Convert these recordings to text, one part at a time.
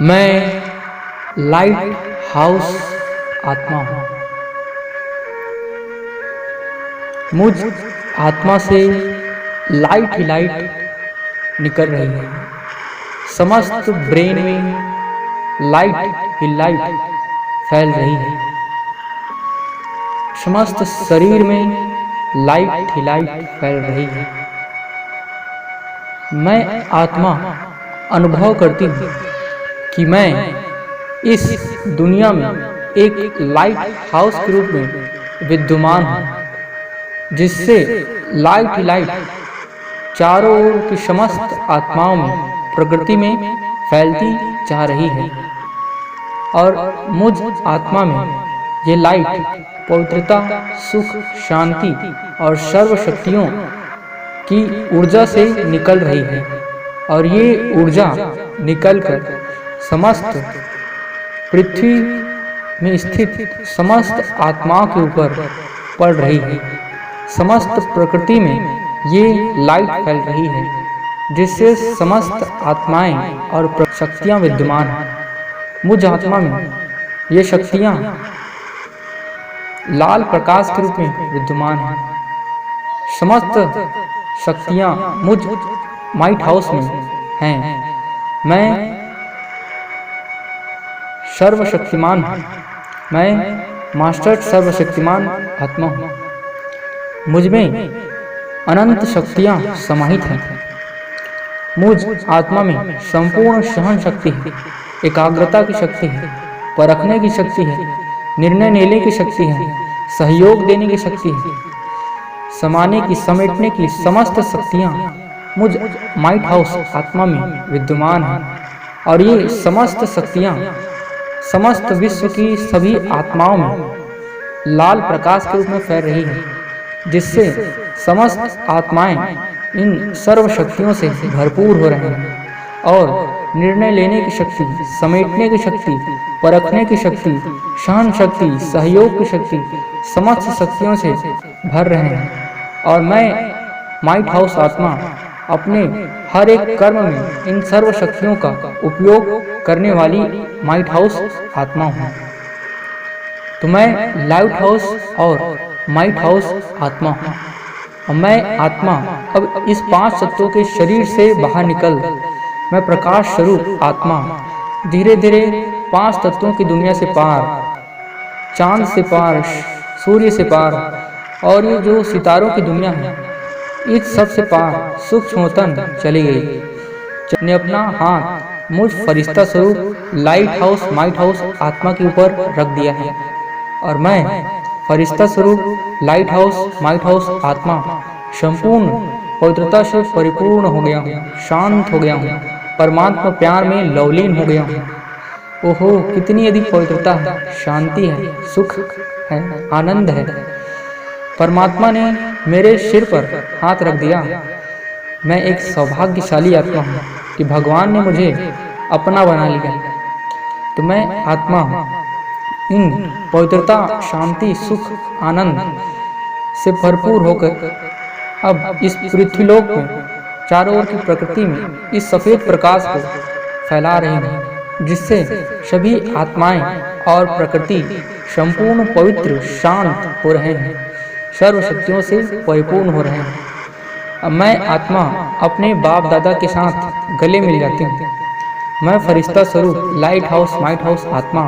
मैं light house आत्मा हूँ। मुझ आत्मा से लाइट ही लाइट निकल रही है। समस्त ब्रेन में लाइट ही लाइट फैल रही है। समस्त शरीर में लाइट ही लाइट फैल रही है। मैं आत्मा अनुभव करती हूँ कि मैं इस दुनिया में एक लाइट हाउस के रूप में विद्यमान हूँ, जिससे लाइट ही लाइट चारों ओर की समस्त आत्माओं में प्रकृति में फैलती जा रही है। और मुझ आत्मा में ये लाइट पवित्रता, सुख, शांति और सर्व शक्तियों की ऊर्जा से निकल रही है। और ये ऊर्जा निकलकर समस्त पृथ्वी में स्थित समस्त आत्माओं के ऊपर पड़ रही है। समस्त प्रकृति में ये लाइट फैल रही है, जिससे समस्त आत्माएं और शक्तियां विद्यमान हैं। मुझ आत्मा में ये शक्तियां लाल प्रकाश के रूप में विद्यमान हैं। समस्त शक्तियां मुझ लाइट हाउस में हैं। मैं सर्वशक्तिमान हूँ। मैं मास्टर सर्वशक्तिमान आत्मा हूँ। मुझ में अनंत शक्तियाँ समाहित हैं। मुझ आत्मा में संपूर्ण सहन शक्ति है, एकाग्रता की शक्ति है, परखने की शक्ति है, निर्णय लेने की शक्ति है, सहयोग देने की शक्ति है, समाने की, समेटने की समस्त शक्तियाँ मुझ लाइट हाउस आत्मा में विद्यमान हैं। और ये समस्त शक्तियाँ समस्त विश्व की सभी आत्माओं में लाल प्रकाश के रूप में फैल रही है, जिससे समस्त आत्माएं इन सर्व शक्तियों से भरपूर हो रहे हैं और निर्णय लेने की शक्ति, समेटने की शक्ति, परखने की शक्ति, सहन शक्ति, सहयोग की शक्ति, समस्त शक्तियों से भर रहे हैं। और मैं लाइट हाउस आत्मा अपने हर एक कर्म में इन सर्व शक्तियों का उपयोग करने वाली लाइट हाउस आत्मा हूँ। तो मैं लाइट हाउस और लाइट हाउस आत्मा हूँ। और मैं आत्मा अब इस 5 तत्वों के शरीर से बाहर निकल मैं प्रकाश स्वरूप आत्मा धीरे धीरे 5 तत्वों की दुनिया से पार, चांद से पार, सूर्य से पार और ये जो सितारों की दुनिया है, इस सब से पार सूक्ष्मतम चली गई। ने अपना हाथ मुझ फरिश्ता स्वरूप लाइट हाउस आत्मा के ऊपर रख दिया है। और मैं फरिश्ता स्वरूप लाइट हाउस आत्मा संपूर्ण पवित्रता से परिपूर्ण हो गया हूँ, शांत हो गया हूँ, परमात्मा प्यार में लवलीन हो गया हूँ। ओहो, कितनी अधिक पवित्रता है, शांति है, सुख है, आनंद है। परमात्मा ने मेरे सिर पर हाथ रख दिया। मैं एक सौभाग्यशाली आत्मा हूँ कि भगवान ने मुझे अपना बना लिया। तो मैं आत्मा इन पवित्रता, शांति, सुख, आनंद से भरपूर होकर अब इस पृथ्वीलोक में चारों ओर की प्रकृति में इस सफेद प्रकाश को फैला रही हूँ, जिससे सभी आत्माएं और प्रकृति संपूर्ण पवित्र, शांत हो रहे हैं, सर्व शक्तियों से परिपूर्ण हो रहे हैं। अब मैं आत्मा अपने बाप दादा के साथ गले मिल जाती हूँ। मैं फरिश्ता स्वरूप लाइट हाउस आत्मा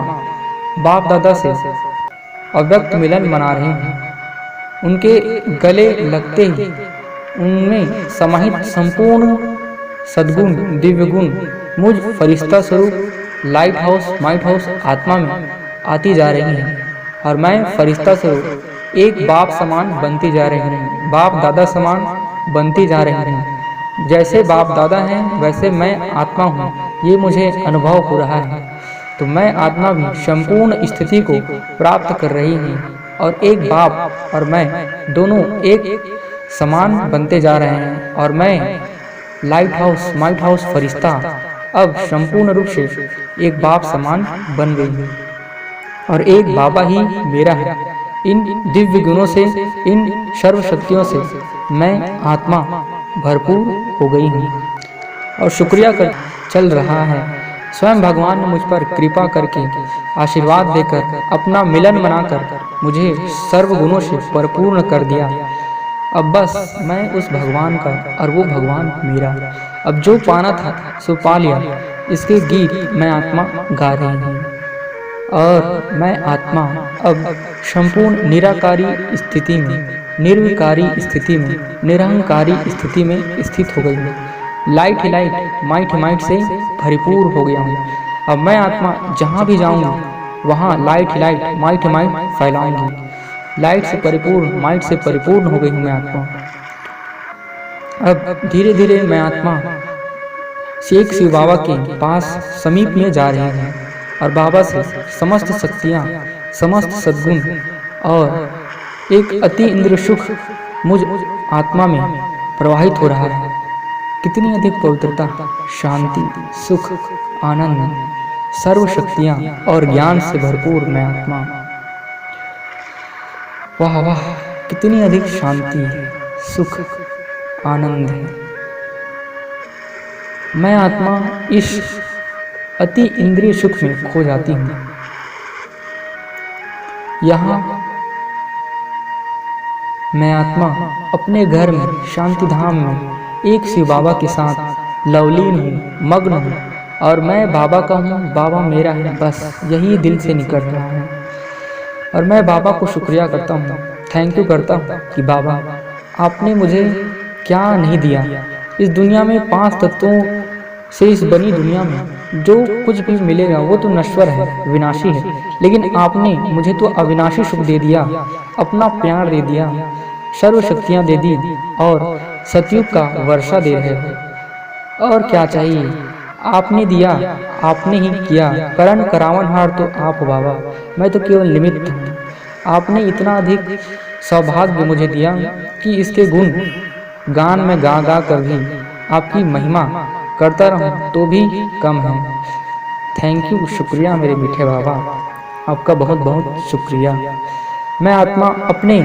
बाप दादा से अव्यक्त मिलन मना रही हूँ। उनके गले लगते ही उनमें समाहित संपूर्ण सद्गुण, दिव्य गुण मुझ फरिश्ता स्वरूप लाइट हाउस आत्मा में आती जा रही हैं। और मैं फरिश्ता स्वरूप एक बाप समान बनती जा रही हूँ, बाप दादा समान बनती जा रही हूँ। जैसे बाप दादा हैं वैसे मैं आत्मा हूँ, ये मुझे अनुभव हो रहा है। तो मैं आत्मा भी संपूर्ण स्थिति को प्राप्त कर रही हूँ और एक बाप और मैं दोनों एक समान बनते जा रहे हैं। और मैं लाइट हाउस फरिश्ता अब संपूर्ण रूप से एक बाप समान बन गई हूँ और एक बाबा ही मेरा है। इन दिव्य गुणों से, इन सर्व शक्तियों से मैं आत्मा भरपूर हो गई हूँ। और शुक्रिया कर चल रहा है। स्वयं भगवान ने मुझ पर कृपा करके आशीर्वाद देकर अपना मिलन बनाकर मुझे सर्वगुणों से परिपूर्ण कर दिया। अब बस मैं उस भगवान का और वो भगवान मेरा। अब जो पाना था सो पा लिया। इसके गीत मैं आत्मा गा रही हूँ। और मैं आत्मा अब संपूर्ण निराकारी स्थिति में, निर्विकारी स्थिति में, निरहंकारी स्थिति में स्थित हो गई हूँ। लाइट ही लाइट, माइट ही माइट से भरपूर हो गया हूँ। अब मैं आत्मा जहाँ भी जाऊँगी वहाँ लाइट ही लाइट, माइट ही माइट फैलाऊंगी। लाइट से परिपूर्ण, माइट से परिपूर्ण हो गई हूँ मैं आत्मा। अब धीरे धीरे मैं आत्मा शेख शिव बाबा के पास समीप में जा रही है और बाबा से समस्त शक्तियाँ, समस्त सद्गुण और एक अति इंद्रिय सुख मुझ आत्मा में प्रवाहित हो रहा है। कितनी अधिक पवित्रता, शांति, सुख, आनंद, सर्व शक्तियाँ और ज्ञान से भरपूर मैं आत्मा। वाह वाह, कितनी अधिक शांति, सुख, आनंद है। मैं आत्मा इस अति इंद्रिय सुख में खो जाती हूँ। यहाँ मैं आत्मा अपने घर में, शांति धाम में एक शिव बाबा के साथ लवलीन हूँ, मग्न हूँ। और मैं बाबा का हूँ, बाबा मेरा है, बस यही दिल से निकल रहा है। और मैं बाबा को शुक्रिया करता हूँ, थैंक यू करता हूँ कि बाबा आपने मुझे क्या नहीं दिया। इस दुनिया में 5 तत्वों से इस बनी दुनिया में जो कुछ भी मिलेगा वो तो नश्वर है, विनाशी है, लेकिन आपने मुझे तो अविनाशी सुख दे दिया, अपना प्यार दे दिया, सर्व शक्तियाँ दे दी और सतयुग का वर्षा दे रहे हो। और क्या चाहिए? आपने दिया, आपने ही किया। करण करावनहार तो आप बाबा, मैं तो केवल निमित्त हूँ। आपने इतना अधिक सौभाग्य मुझे दिया कि इसके गुण गान में गा गा कर भी आपकी महिमा करता रहूं तो भी कम है। थैंक यू, शुक्रिया मेरे मीठे बाबा, आपका बहुत बहुत शुक्रिया। मैं आत्मा अपने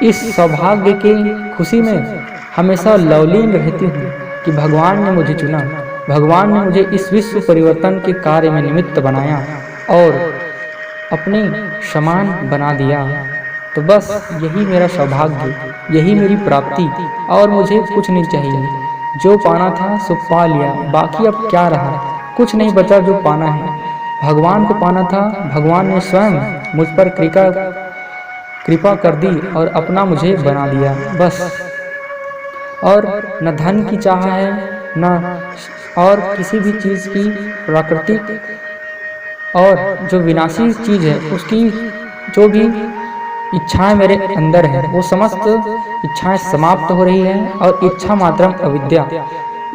इस सौभाग्य की खुशी में हमेशा लवलीन रहती हूँ कि भगवान ने मुझे चुना, भगवान ने मुझे इस विश्व परिवर्तन के कार्य में निमित्त बनाया और अपने समान बना दिया। तो बस यही मेरा सौभाग्य, यही मेरी प्राप्ति, और मुझे कुछ नहीं चाहिए। जो पाना था सो पा लिया, बाकी अब क्या रहा? कुछ नहीं बचा जो पाना है। भगवान को पाना था, भगवान ने स्वयं मुझ पर कृपा कर दी और अपना मुझे बना दिया, बस। और न धन की चाह है, न और किसी भी चीज़ की, प्राकृतिक और जो विनाशी चीज़ है उसकी जो भी इच्छाएं मेरे अंदर है वो समस्त इच्छाएं समाप्त हो रही है और इच्छा मात्रम अविद्या,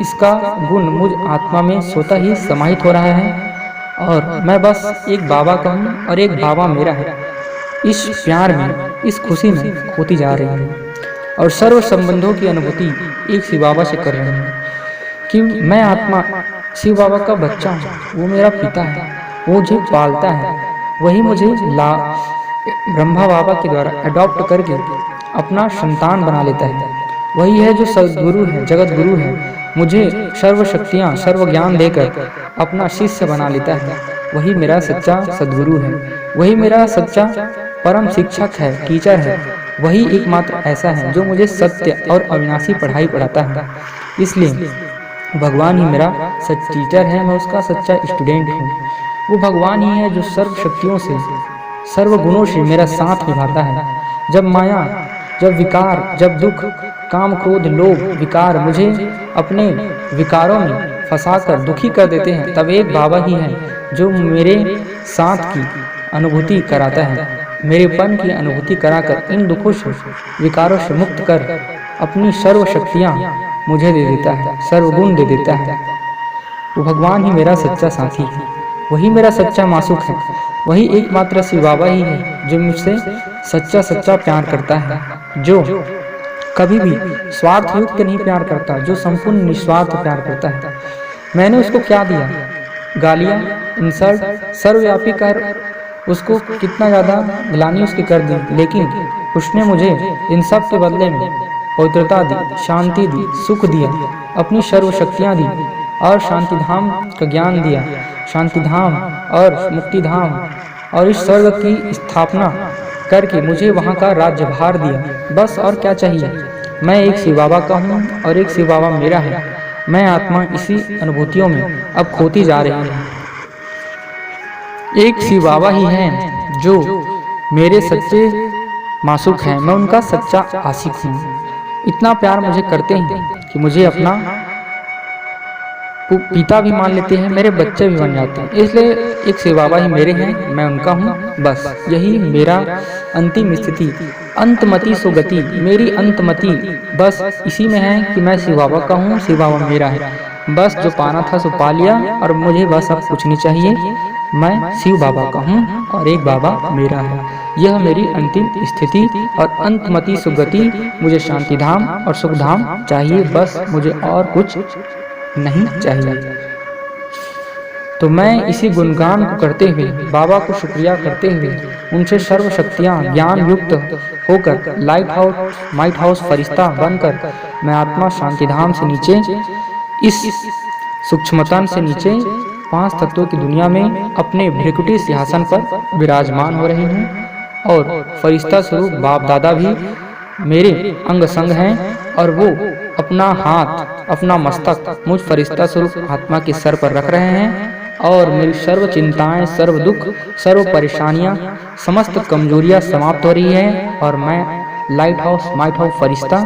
इसका गुण मुझ आत्मा में स्वतः ही समाहित हो रहा है। और मैं बस एक बाबा का हूँ और एक बाबा मेरा है। इस प्यार में, इस खुशी में खोती जा रही है और सर्व संबंधों की अनुभूति एक शिव बाबा से कर रही हूँ कि मैं आत्मा शिव बाबा का बच्चा हूँ। वो मेरा पिता है, वो मुझे पालता है, वही मुझे ब्रह्मा बाबा के द्वारा अडॉप्ट करके अपना संतान बना लेता है। वही है जो सदगुरु है, जगत गुरु है, मुझे सर्व शक्तियाँ, सर्व ज्ञान देकर अपना शिष्य बना लेता है। वही मेरा सच्चा सदगुरु है, वही मेरा सच्चा परम शिक्षक है, टीचर है। वही एकमात्र ऐसा है जो मुझे सत्य और अविनाशी पढ़ाई पढ़ाता है। इसलिए भगवान ही मेरा सच्चा टीचर है, मैं उसका सच्चा स्टूडेंट हूँ। वो भगवान ही है जो सर्व शक्तियों से, सर्व गुणों से मेरा साथ निभाता है। जब माया, जब विकार, जब दुख, काम, क्रोध, लोभ, विकार मुझे अपने विकारों में फंसाकर दुखी कर देते हैं, तब एक बाबा ही है जो मेरे साथ की अनुभूति कराता है, मेरेपन की अनुभूति कराकर इन दुखों से, विकारों से मुक्त कर अपनी सर्व शक्तियाँ मुझे दे देता है, सर्वगुण दे देता है। वो भगवान ही मेरा सच्चा साथी है, वही मेरा सच्चा मासूक है, वही एकमात्र शिव बाबा ही है जो मुझसे सच्चा सच्चा प्यार करता है, जो कभी भी स्वार्थ युक्त नहीं प्यार करता, जो संपूर्ण निस्वार्थ प्यार करता है। मैंने उसको क्या दिया? गालियाँ, इंसल्ट, सर्वव्यापी कर उसको कितना ज़्यादा ग्लानि उसकी कर दी, लेकिन उसने मुझे इन सब के बदले में पवित्रता दी, शांति दी, सुख दिया, अपनी सर्व शक्तियाँ दी, और शांतिधाम का ज्ञान दिया, शांतिधाम और मुक्तिधाम, और इस स्वर्ग की स्थापना करके मुझे वहाँ का राज्यभार दिया। बस और क्या चाहिए। मैं एक शिव बाबा का हूँ और एक शिव बाबा मेरा है। मैं आत्मा इसी अनुभूतियों में अब खोती जा रही है। एक शिव बाबा ही हैं जो मेरे सच्चे मासूक हैं। मैं उनका सच्चा आशिक हूँ। इतना प्यार मुझे करते हैं कि मुझे अपना पिता भी मान लेते हैं, मेरे बच्चे भी बन जाते हैं। इसलिए एक शिव बाबा ही मेरे हैं, मैं उनका हूँ। बस यही मेरा अंतिम स्थिति, अंतमति सुगति, मेरी अंतमति बस इसी में है कि मैं शिव बाबा का हूँ, शिव बाबा मेरा है। बस जो पाना था सो पा लिया और मुझे बस अब कुछ नहीं चाहिए। मैं शिव बाबा का हूँ और एक बाबा मेरा है। यह मेरी अंतिम स्थिति और अंतमति सुगति। मुझे शांतिधाम और सुखधाम चाहिए, बस मुझे और कुछ नहीं चाहिए। तो मैं इसी गुणगान को करते हुए, बाबा को शुक्रिया करते हुए, उनसे सर्व शक्तियाँ ज्ञान युक्त होकर लाइट हाउस फरिश्ता बनकर मैं आत्मा शांतिधाम से नीचे, इस सूक्ष्मतन से नीचे 5 तत्वों की दुनिया में अपने भ्रिकुटी सिंहासन पर विराजमान हो रही हूँ। और फरिश्ता स्वरूप बाप दादा भी मेरे अंग संग हैं और वो अपना हाथ, अपना मस्तक मुझ फरिश्ता स्वरूप आत्मा के सर पर रख रहे हैं। और मेरी सर्व चिंताएं, सर्व दुख, सर्व परेशानियां, समस्त कमजोरियां समाप्त हो रही है और मैं लाइट हाउस फरिश्ता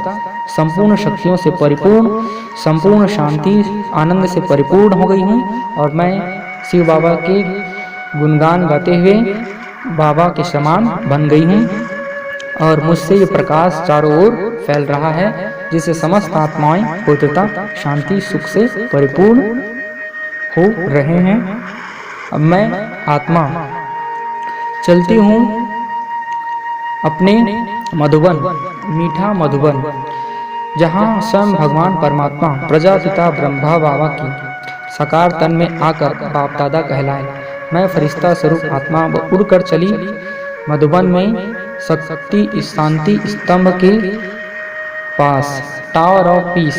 संपूर्ण शक्तियों से परिपूर्ण, संपूर्ण शांति आनंद से परिपूर्ण हो गई हूँ। और मैं शिव बाबा के गुणगान गाते हुए बाबा के समान बन गई हूँ। और मुझसे ये प्रकाश चारों ओर फैल रहा है, जिससे समस्त आत्माएं पवित्रता, शांति, सुख से परिपूर्ण हो रहे हैं। अब मैं आत्मा चलती हूँ अपने मधुबन, मीठा मधुबन, जहाँ स्वयं भगवान परमात्मा प्रजापिता ब्रह्मा बाबा की साकार तन में आकर बाप दादा कहलाए। मैं फरिश्ता स्वरूप आत्मा उड़कर चली मधुबन में शक्ति शांति स्तंभ के पास, टावर ऑफ पीस,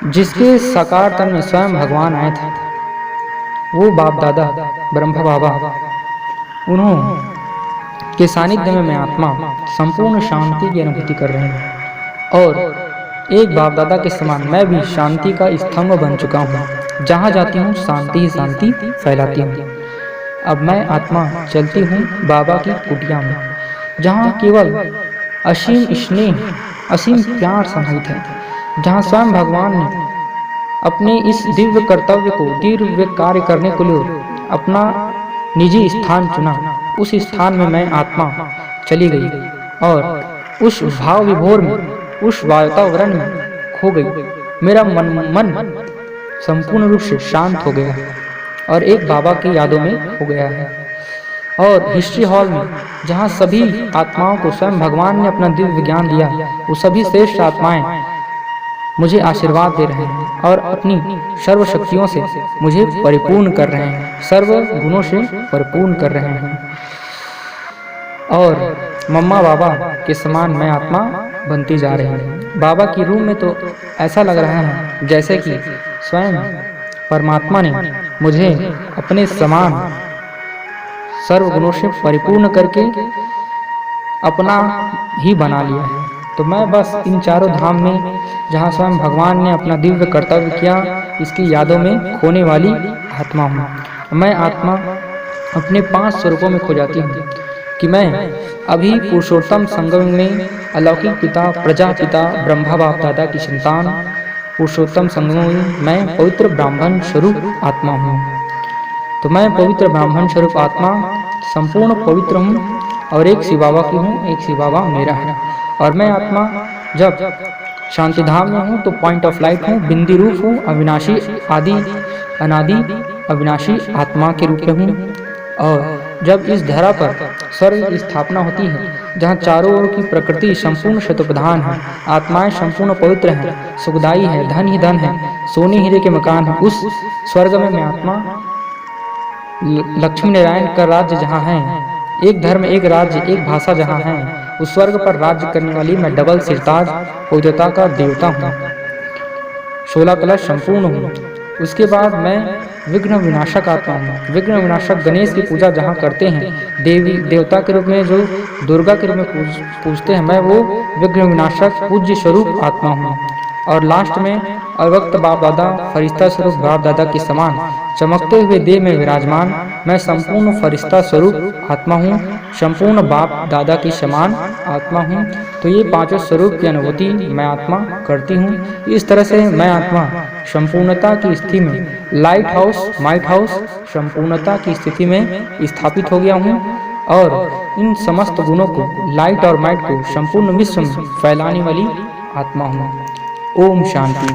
जिसके साकार तन में स्वयं भगवान आए थे। वो बाप दादा ब्रह्मा बाबा, उन्हों के सानिध्य में मैं आत्मा संपूर्ण शांति की अनुभूति कर रही हूँ। और एक बाप दादा के समान मैं भी शांति का स्तंभ बन चुका हूँ। जहाँ जाती हूँ शांति ही शांति फैलाती हूँ। अब मैं आत्मा चलती हूँ बाबा की कुटिया में, जहाँ केवल असीम स्नेह, असीम प्यार समाहित है, जहाँ स्वयं भगवान ने अपने इस दिव्य कर्तव्य को, दिव्य कार्य करने के लिए अपना निजी स्थान चुना। उस स्थान में मैं आत्मा चली गई और उस भाव विभोर में, उस वातावरण में खो गई। मेरा मन संपूर्ण रूप से शांत हो गया और एक बाबा की यादों में हो गया है। और हिस्ट्री हॉल में, जहाँ सभी आत्माओं को स्वयं भगवान ने अपना दिव्य ज्ञान दिया, वो सभी श्रेष्ठ आत्माएं मुझे आशीर्वाद दे रहे हैं और अपनी सर्व शक्तियों से मुझे परिपूर्ण कर रहे हैं, सर्व गुणों से परिपूर्ण कर रहे हैं। और मम्मा बाबा के समान मैं आत्मा बनती जा रही हूँ। बाबा की रूह में तो ऐसा लग रहा है जैसे कि स्वयं परमात्मा ने मुझे अपने समान सर्व गुणों से परिपूर्ण करके अपना ही बना लिया है। तो मैं बस इन चारों धाम में, जहाँ स्वयं भगवान ने अपना दिव्य कर्तव्य किया, इसकी यादों में खोने वाली आत्मा हूँ। मैं आत्मा अपने 5 स्वरूपों में खो जाती हूँ कि मैं अभी पुरुषोत्तम संगम में अलौकिक पिता, प्रजापिता, ब्रह्मा बाप दादा की संतान, पुरुषोत्तम संगम में मैं पवित्र ब्राह्मण स्वरूप आत्मा हूँ। तो मैं पवित्र ब्राह्मण स्वरूप आत्मा संपूर्ण पवित्र हूँ और एक शिव बाबा की हूँ, एक शिव बाबा मेरा है। और मैं आत्मा जब शांतिधाम में हूँ तो पॉइंट ऑफ लाइट हूँ, बिंदी रूप हूँ, अविनाशी आदि अनादि अविनाशी आत्मा के रूप में हूँ। और जब इस धरा पर स्वर्ग की स्थापना होती है, जहाँ चारों ओर की प्रकृति संपूर्ण शतोप्रधान है, आत्माएं संपूर्ण पवित्र हैं, सुखदायी है, धन ही धन है, सोने हीरे के मकान है, उस स्वर्ग में मैं आत्मा लक्ष्मी नारायण का राज्य जहाँ है, एक धर्म, एक राज्य, एक भाषा जहाँ है, उस स्वर्ग पर राज्य करने वाली मैं डबल सिरताज पवित्रता का देवता हूँ। 16 कलश संपूर्ण हूँ उसके बाद मैं विघ्न विनाशक आत्मा हूँ। विघ्न विनाशक गणेश की पूजा जहाँ करते हैं देवी देवता के रूप में, जो दुर्गा के रूप में पूजते हैं, मैं वो विघ्न विनाशक पूज्य स्वरूप आत्मा हूँ। और लास्ट में अव्यक्त बाप दादा फरिश्ता स्वरूप बाप दादा के समान चमकते हुए देह में विराजमान मैं संपूर्ण फरिश्ता स्वरूप आत्मा हूँ, संपूर्ण बाप दादा के समान आत्मा हूँ। तो ये पांचों स्वरूप की अनुभूति मैं आत्मा करती हूँ। इस तरह से मैं आत्मा संपूर्णता की स्थिति में लाइट हाउस संपूर्णता की स्थिति में स्थापित हो गया हूँ और इन समस्त गुणों को, लाइट और माइट को संपूर्ण विश्व में फैलाने वाली आत्मा हूँ। ओम शांति।